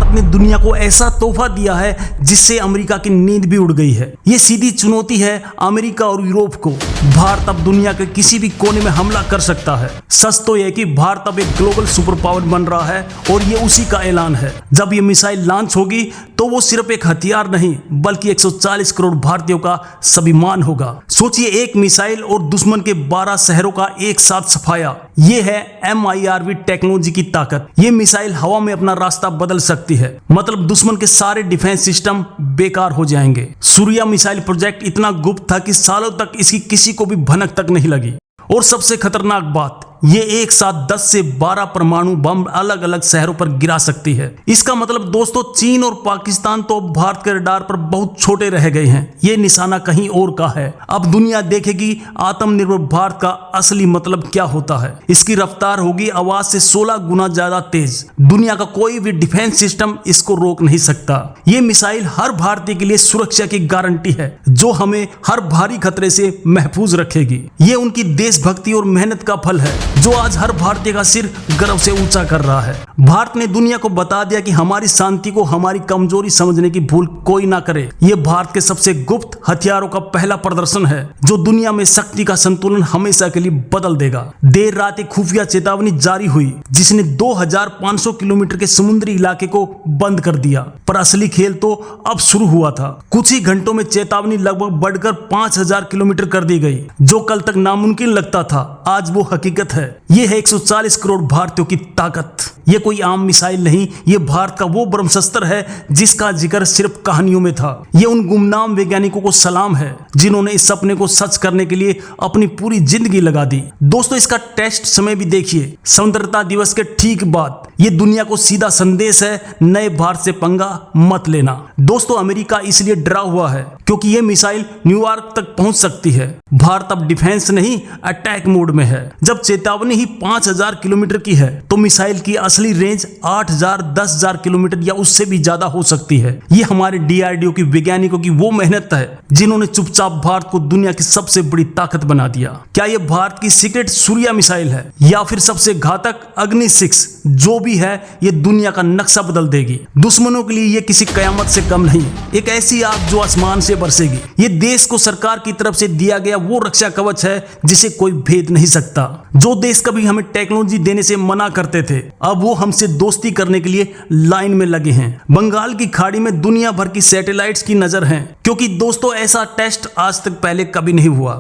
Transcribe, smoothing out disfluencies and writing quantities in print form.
भारत ने दुनिया को ऐसा तोहफा दिया है जिससे अमेरिका की नींद भी उड़ गई है। ये सीधी चुनौती है अमेरिका और यूरोप को। भारत अब दुनिया के किसी भी कोने में हमला कर सकता है। सच तो यह कि भारत अब एक ग्लोबल सुपर पावर बन रहा है और ये उसी का ऐलान है। जब ये मिसाइल लॉन्च होगी तो वो सिर्फ एक हथियार नहीं बल्कि 140 करोड़ भारतीयों का स्वाभिमान होगा। सोचिए, एक मिसाइल और दुश्मन के 12 शहरों का एक साथ सफाया। ये है MIRV टेक्नोलॉजी की ताकत। ये मिसाइल हवा में अपना रास्ता बदल सकती है, मतलब दुश्मन के सारे डिफेंस सिस्टम बेकार हो जाएंगे। सूर्या मिसाइल प्रोजेक्ट इतना गुप्त था कि सालों तक इसकी किसी को भी भनक तक नहीं लगी। और सबसे खतरनाक बात, ये एक साथ 10 से 12 परमाणु बम अलग अलग शहरों पर गिरा सकती है। इसका मतलब दोस्तों, चीन और पाकिस्तान तो भारत के रडार पर बहुत छोटे रह गए हैं। ये निशाना कहीं और का है। अब दुनिया देखेगी आत्मनिर्भर भारत का असली मतलब क्या होता है। इसकी रफ्तार होगी आवाज से 16 गुना ज्यादा तेज। दुनिया का कोई भी डिफेंस सिस्टम इसको रोक नहीं सकता। ये मिसाइल हर भारतीय के लिए सुरक्षा की गारंटी है, जो हमें हर भारी खतरे से महफूज रखेगी। ये उनकी देशभक्ति और मेहनत का फल है, जो आज हर भारतीय का सिर गर्व से ऊंचा कर रहा है। भारत ने दुनिया को बता दिया कि हमारी शांति को हमारी कमजोरी समझने की भूल कोई ना करे। यह भारत के सबसे गुप्त हथियारों का पहला प्रदर्शन है, जो दुनिया में शक्ति का संतुलन हमेशा के लिए बदल देगा। देर रात एक खुफिया चेतावनी जारी हुई, जिसने 2500 किलोमीटर के समुद्री इलाके को बंद कर दिया। पर असली खेल तो अब शुरू हुआ था। कुछ ही घंटों में चेतावनी लगभग बढ़कर 5000 किलोमीटर कर दी गई। जो कल तक नामुमकिन लगता था, आज वो हकीकत है। ये है 140 करोड़ भारतीयों की ताकत। ये कोई आम मिसाइल नहीं, ये भारत का वो ब्रह्मास्त्र है जिसका जिक्र सिर्फ कहानियों में था। ये उन गुमनाम वैज्ञानिकों को सलाम है जिन्होंने इस सपने को सच करने के लिए अपनी पूरी जिंदगी लगा दी। दोस्तों, इसका टेस्ट समय भी देखिए। स्वतंत्रता दिवस के ठीक बाद ये दुनिया को सीधा संदेश है, नए भारत से पंगा मत लेना। दोस्तों, अमेरिका इसलिए डरा हुआ है क्योंकि ये मिसाइल न्यूयॉर्क तक पहुंच सकती है। भारत अब डिफेंस नहीं, अटैक मोड में है। जब चेतावनी ही 5000 किलोमीटर की है तो मिसाइल की असली रेंज 8000, 10000 किलोमीटर या उससे भी ज्यादा हो सकती है। ये हमारे DRDO की वैज्ञानिकों की वो मेहनत है जिन्होंने चुपचाप भारत को दुनिया की सबसे बड़ी ताकत बना दिया। क्या ये भारत की सीक्रेट सूर्या मिसाइल है या फिर सबसे घातक अग्नि 6? जो भी है, ये दुनिया का नक्शा बदल देगी। दुश्मनों के लिए ये किसी कयामत से कम नहीं, एक ऐसी आग जो आसमान से बरसेगी। ये देश को सरकार की तरफ से दिया गया वो रक्षा कवच है जिसे कोई भेद नहीं सकता। जो देश कभी हमें टेक्नोलॉजी देने से मना करते थे, अब वो हमसे दोस्ती करने के लिए लाइन में लगे हैं। बंगाल की खाड़ी में दुनिया भर की सैटेलाइट्स की नजर है, क्योंकि दोस्तों ऐसा टेस्ट आज तक पहले कभी नहीं हुआ।